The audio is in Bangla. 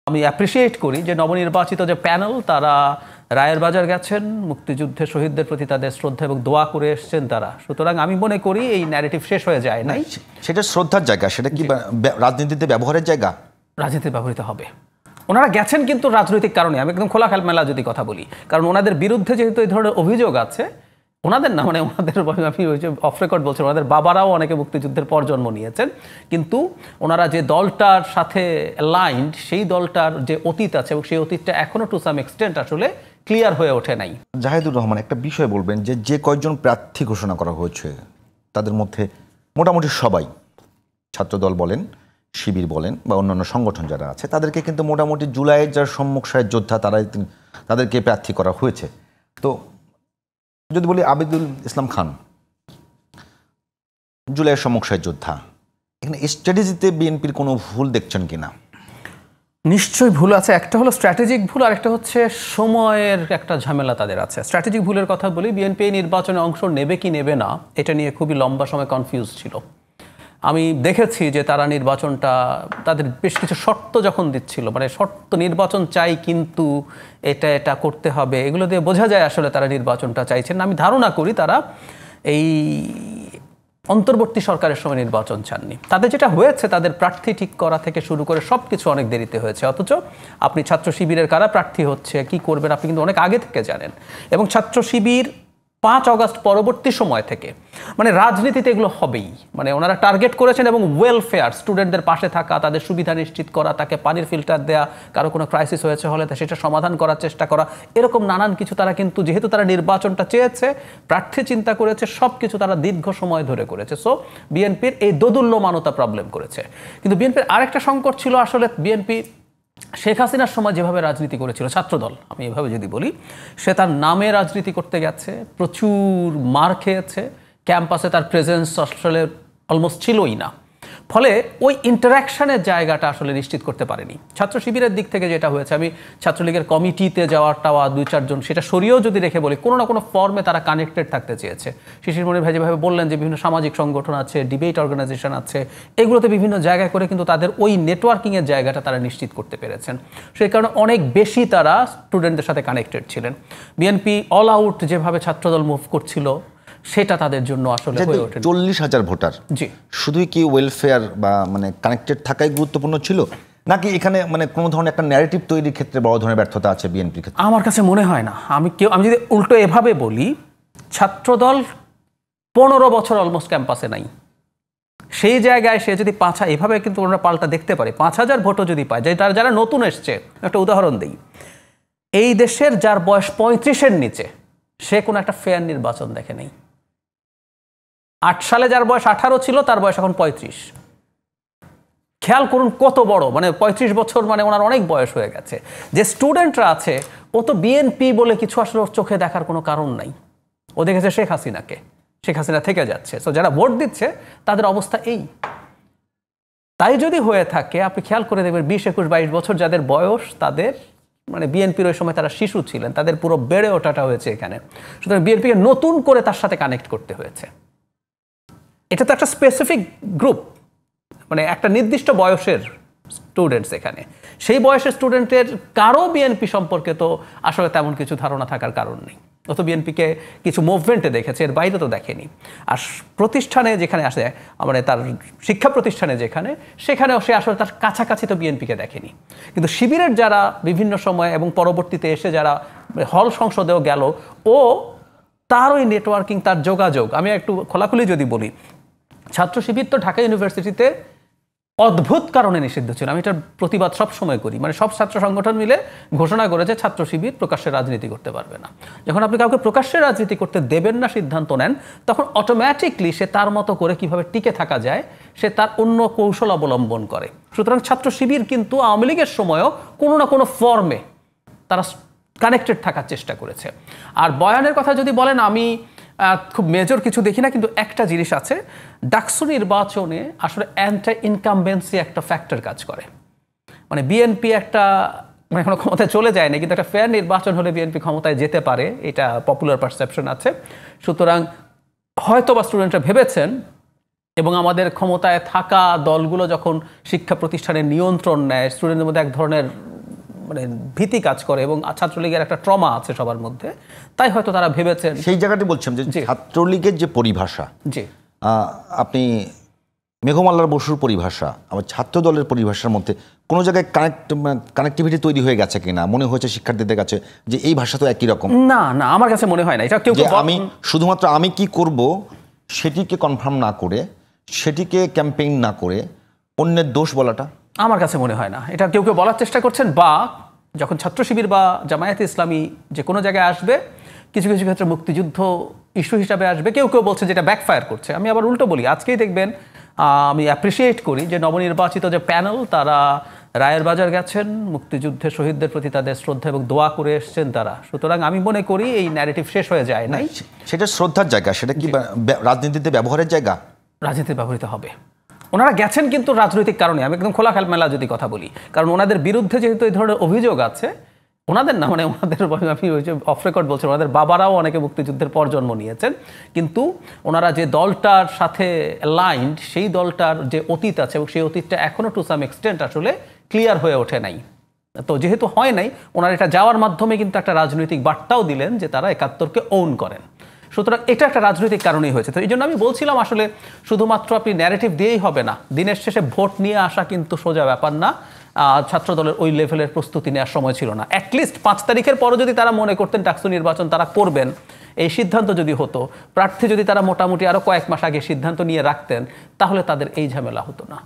আমি অ্যাপ্রিসিয়েট করি যে নবনির্বাচিত যে প্যানেল তারা রায়ের বাজার গেছেন, মুক্তিযুদ্ধের শহীদদের প্রতি তাদের শ্রদ্ধা এবং দোয়া করে এসছেন তারা। সুতরাং আমি মনে করি এই ন্যারেটিভ শেষ হয়ে যায় নাই। সেটা শ্রদ্ধার জায়গা, সেটা কি রাজনীতিতে ব্যবহারের জায়গা? রাজনীতিতে ব্যবহৃত হবে। ওনারা গেছেন কিন্তু রাজনৈতিক কারণে, আমি একদম খোলামেলা যদি কথা বলি, কারণ ওনাদের বিরুদ্ধে যেহেতু এই ধরনের অভিযোগ আছে, ওনাদের না মানে ওনাদের আমি ওই যে অফ রেকর্ড বলছেন, ওনাদের বাবারাও অনেকে মুক্তিযুদ্ধের পর জন্ম নিয়েছেন, কিন্তু ওনারা যে দলটার সাথে অ্যালাইন্ড সেই দলটার যে অতীত আছে এবং সেই অতীতটা এখনো টু সাম এক্সটেন্ট আসলে ক্লিয়ার হয়ে ওঠে নাই। জাহিদুর রহমান, একটা বিষয় বলবেন যে কয়েকজন প্রার্থী ঘোষণা করা হয়েছে তাদের মধ্যে মোটামুটি সবাই, ছাত্রদল বলেন, শিবির বলেন বা অন্যান্য সংগঠন যারা আছে, তাদেরকে কিন্তু মোটামুটি জুলাইয়ের যারা সম্মুখ সারির যোদ্ধা তাদেরকে প্রার্থী করা হয়েছে। তো যদি বলি আবিদুল ইসলাম খান জুলাইয়ের সম্মুখ সারির যোদ্ধা, এখানে স্ট্র্যাটেজিতে বিএনপির কোনো ভুল দেখছেন কিনা? নিশ্চয়ই ভুল আছে। একটা হলো স্ট্র্যাটেজিক ভুল, আর একটা হচ্ছে সময়ের একটা ঝামেলা তাদের আছে। স্ট্র্যাটেজিক ভুলের কথা বলি, বিএনপি এই নির্বাচনে অংশ নেবে কি নেবে না এটা নিয়ে খুবই লম্বা সময় কনফিউজ ছিল। আমি দেখেছি যে তারা নির্বাচনটা তাদের বেশ কিছু শর্ত যখন দিচ্ছিল, মানে শর্ত নির্বাচন চাই কিন্তু এটা করতে হবে, এগুলো দিয়ে বোঝা যায় আসলে তারা নির্বাচনটা চাইছেন না। আমি ধারণা করি তারা এই অন্তর্বর্তী সরকারের সময় নির্বাচন চাননি। তাদের যেটা হয়েছে, তাদের প্রার্থী ঠিক করা থেকে শুরু করে সব কিছু অনেক দেরিতে হয়েছে, অথচ আপনি ছাত্র শিবিরের কারা প্রার্থী হচ্ছে, কি করবেন আপনি কিন্তু অনেক আগে থেকে জানেন। এবং ছাত্র শিবির 5 অগস্ট পরবর্তী সময় থেকে মানে রাজনীতিতে এগুলো হবেই, মানে ওনারা টার্গেট করেছেন এবং ওয়েলফেয়ার, স্টুডেন্টদের পাশে থাকা, তাদের সুবিধা নিশ্চিত করা, তাকে পানির ফিল্টার দেয়া, কারো কোনো ক্রাইসিস হয়েছে হলে সেটা সমাধান করার চেষ্টা করা, এরকম নানান কিছু তারা কিন্তু যেহেতু তারা নির্বাচনটা চেয়েছে, প্রার্থী চিন্তা করেছে, সব কিছু তারা দীর্ঘ সময় ধরে করেছে। সো বিএনপির এই দোদুল্যমানতা প্রবলেম করেছে। কিন্তু বিএনপির আরেকটা সংকট ছিল, আসলে বিএনপি শেখ হাসিনার সময় যেভাবে রাজনীতি করেছিল, ছাত্রদল আমি এভাবে যদি বলি, সে তার নামে রাজনীতি করতে গেছে, প্রচুর মার খেয়েছে, ক্যাম্পাসে তার প্রেজেন্স আসলে অলমোস্ট ছিলই না, ফলে ওই ইন্টারাকশনের জায়গাটা আসলে নিশ্চিত করতে পারেনি। ছাত্র শিবিরের দিক থেকে যেটা হয়েছে, আমি ছাত্রলীগের কমিটিতে যাওয়াটা 2-4 জন সেটা সরিয়েও যদি রেখে বলি, কোনো না কোনো ফর্মে তারা কানেক্টেড থাকতে চেয়েছে। শিশির মনির ভাই যেভাবে বললেন যে বিভিন্ন সামাজিক সংগঠন আছে, ডিবেট অর্গানাইজেশন আছে, এগুলোতে বিভিন্ন জায়গায় করে কিন্তু তাদের ওই নেটওয়ার্কিংয়ের জায়গাটা তারা নিশ্চিত করতে পেরেছেন। সেই কারণে অনেক বেশি তারা স্টুডেন্টদের সাথে কানেক্টেড ছিলেন। বিএনপি অল আউট যেভাবে ছাত্রদল মুভ করছিল সেটা তাদের জন্য আসলে হয়ে ওঠে। 40,000 ভোটার, জি, শুধুই কি ওয়েলফেয়ার বা মানে কানেক্টেড থাকাই গুরুত্বপূর্ণ ছিল, নাকি এখানে মানে কোনো ধরনের একটা ন্যারেটিভ তৈরির ক্ষেত্রে বড় ধরনের ব্যর্থতা আছে বিএনপির ক্ষেত্রে? আমার কাছে মনে হয় না। আমি যদি উল্টো এভাবে বলি, ছাত্রদল 15 বছর অলমোস্ট ক্যাম্পাসে নাই, সেই জায়গায় সে যদি এভাবে কিন্তু আমরা পাল্টা দেখতে পারি, 5,000 ভোটও যদি পায়, যে যারা নতুন এসছে, একটা উদাহরণ দিই, এই দেশের যার বয়স 35-এর নিচে, সে কোনো একটা ফেয়ার নির্বাচন দেখে নেই। 8 সালে যার বয়স 18 ছিল, তার বয়স এখন 35। খেয়াল করুন কত বড়, মানে 35 বছর মানে ওনার অনেক বয়স হয়ে গেছে। যে স্টুডেন্টরা আছে, ও তো বিএনপি বলে কিছু আসলে চোখে দেখার কোনো কারণ নাই, ও দেখেছে শেখ হাসিনাকে, শেখ হাসিনা থেকে যাচ্ছে। সো যারা ভোট দিচ্ছে তাদের অবস্থা এই। তাই যদি হয়ে থাকে, আপনি খেয়াল করে দেখবেন 20, 21, 22 বছর যাদের বয়স, তাদের মানে বিএনপির ওই সময় তারা শিশু ছিলেন, তাদের পুরো বেড়ে ওঠাটা হয়েছে এখানে। সুতরাং বিএনপিকে নতুন করে তার সাথে কানেক্ট করতে হয়েছে। এটা তো একটা স্পেসিফিক গ্রুপ, মানে একটা নির্দিষ্ট বয়সের স্টুডেন্টস এখানে। সেই বয়সের স্টুডেন্টের কারো বিএনপি সম্পর্কে তো আসলে তেমন কিছু ধারণা থাকার কারণ নেই। ও তো বিএনপিকে কিছু মুভমেন্টে দেখেছে, এর বাইরে তো দেখেনি। আর প্রতিষ্ঠানে যেখানে আসে, মানে তার শিক্ষা প্রতিষ্ঠানে যেখানে, সেখানেও সে আসলে তার কাছাকাছি তো বিএনপিকে দেখেনি। কিন্তু শিবিরের যারা বিভিন্ন সময় এবং পরবর্তীতে এসে যারা হল সংসদেও গেল, ও তার ওই নেটওয়ার্কিং, তার যোগাযোগ, আমি একটু খোলাখুলি যদি বলি, ছাত্র শিবির তো ঢাকা ইউনিভার্সিটিতে অদ্ভুত কারণে নিষিদ্ধ ছিল। আমি এটার প্রতিবাদ সব সময় করি, মানে সব ছাত্র সংগঠন মিলে ঘোষণা করেছে ছাত্র শিবির প্রকাশ্যে রাজনীতি করতে পারবে না। যখন আপনি কাউকে প্রকাশ্যে রাজনীতি করতে দেবেন না সিদ্ধান্ত নেন, তখন অটোমেটিকলি সে তার মতো করে কিভাবে টিকে থাকা যায় সে তার অন্য কৌশল অবলম্বন করে। সুতরাং ছাত্র শিবির কিন্তু আওয়ামী লীগের সময়ও কোনো না কোনো ফর্মে তারা কানেক্টেড থাকার চেষ্টা করেছে। আর বয়ানের কথা যদি বলেন, আমি খুব মেজর কিছু দেখি না, কিন্তু একটা জিনিস আছে, ডাকসু নির্বাচনে আসলে অ্যান্টি ইনকামবেন্সি একটা ফ্যাক্টর কাজ করে। মানে বিএনপি একটা মানে এখনো ক্ষমতায় চলে যায়নি, কিন্তু একটা ফেয়ার নির্বাচন হলে বিএনপি ক্ষমতায় যেতে পারে, এটা পপুলার পারসেপশন আছে। সুতরাং হয়তো বা স্টুডেন্টরা ভেবেছেন, এবং আমাদের ক্ষমতায় থাকা দলগুলো যখন শিক্ষা প্রতিষ্ঠানের নিয়ন্ত্রণ নেয়, স্টুডেন্টদের মধ্যে এক ধরনের মানে ভীতি কাজ করে এবং ছাত্রলীগের একটা ট্রমা আছে সবার মধ্যে, তাই হয়তো তারা ভেবেছেন। সেই জায়গাটি বলছিলাম যে ছাত্রলীগের যে পরিভাষা, জি আপনি মেঘমাল্লার বসুর পরিভাষা আবার ছাত্র দলের পরিভাষার মধ্যে কোনো জায়গায় কানেক্টিভিটি তৈরি হয়ে গেছে কিনা, মনে হয়েছে শিক্ষার্থীদের কাছে যে এই ভাষা তো একই রকম? না না, আমার কাছে মনে হয় না। এটা কেউ আমি শুধুমাত্র আমি কি করব সেটিকে কনফার্ম না করে, সেটিকে ক্যাম্পেইন না করে অন্যের দোষ বলাটা আমার কাছে মনে হয় না। এটা কেউ বলার চেষ্টা করছেন, বা যখন ছাত্র শিবির বা জামায়াতে ইসলামী যে কোনো জায়গায় আসবে, কিছু কিছু ক্ষেত্রে মুক্তিযুদ্ধ ইস্যু হিসাবে আসবে, কেউ বলছে যেটা ব্যাকফায়ার করছে। আমি আবার উল্টো বলি, আজকেই দেখবেন আমি অ্যাপ্রিসিয়েট করি যে নবনির্বাচিত যে প্যানেল তারা রায়ের বাজার গেছেন, মুক্তিযুদ্ধের শহীদদের প্রতি তাদের শ্রদ্ধা এবং দোয়া করে এসছেন তারা। সুতরাং আমি মনে করি এই ন্যারেটিভ শেষ হয়ে যায় নাই। সেটা শ্রদ্ধার জায়গা, সেটা কি রাজনীতিতে ব্যবহারের জায়গা? রাজনীতি ব্যবহৃত হবে। ওনারা গেছেন কিন্তু রাজনৈতিক কারণে, আমি একদম খোলা মেলা যদি কথা বলি, কারণ ওনাদের বিরুদ্ধে যেহেতু এই ধরনের অভিযোগ আছে, ওনাদের না মানে ওনাদের, আমি ওই যে অফ রেকর্ড বলছি, ওনাদের বাবারাও অনেকে মুক্তিযুদ্ধের পর জন্ম নিয়েছেন, কিন্তু ওনারা যে দলটার সাথে অ্যালাইন্ড, সেই দলটার যে অতীত আছে এবং সেই অতীতটা এখনও টু সাম এক্সটেন্ট আসলে ক্লিয়ার হয়ে ওঠে নাই। তো যেহেতু হয় নাই, ওনারা এটা যাওয়ার মাধ্যমে কিন্তু একটা রাজনৈতিক বার্তাও দিলেন যে তারা ৭১কে ওন করেন। সুতরাং এটা একটা রাজনৈতিক কারণেই হয়েছে। তো এই জন্য আমি বলছিলাম আসলে শুধুমাত্র আপনি ন্যারেটিভ দিয়েই হবে না, দিনের শেষে ভোট নিয়ে আসা কিন্তু সোজা ব্যাপার না। ছাত্রদলের ওই লেভেলের প্রস্তুতি নেওয়ার সময় ছিল না। অ্যাটলিস্ট ৫ তারিখের পরও যদি তারা মনে করতেন ডাকসু নির্বাচন তারা করবেন, এই সিদ্ধান্ত যদি হতো, প্রার্থী যদি তারা মোটামুটি আরও কয়েক মাস আগে সিদ্ধান্ত নিয়ে রাখতেন, তাহলে তাদের এই ঝামেলা হতো না।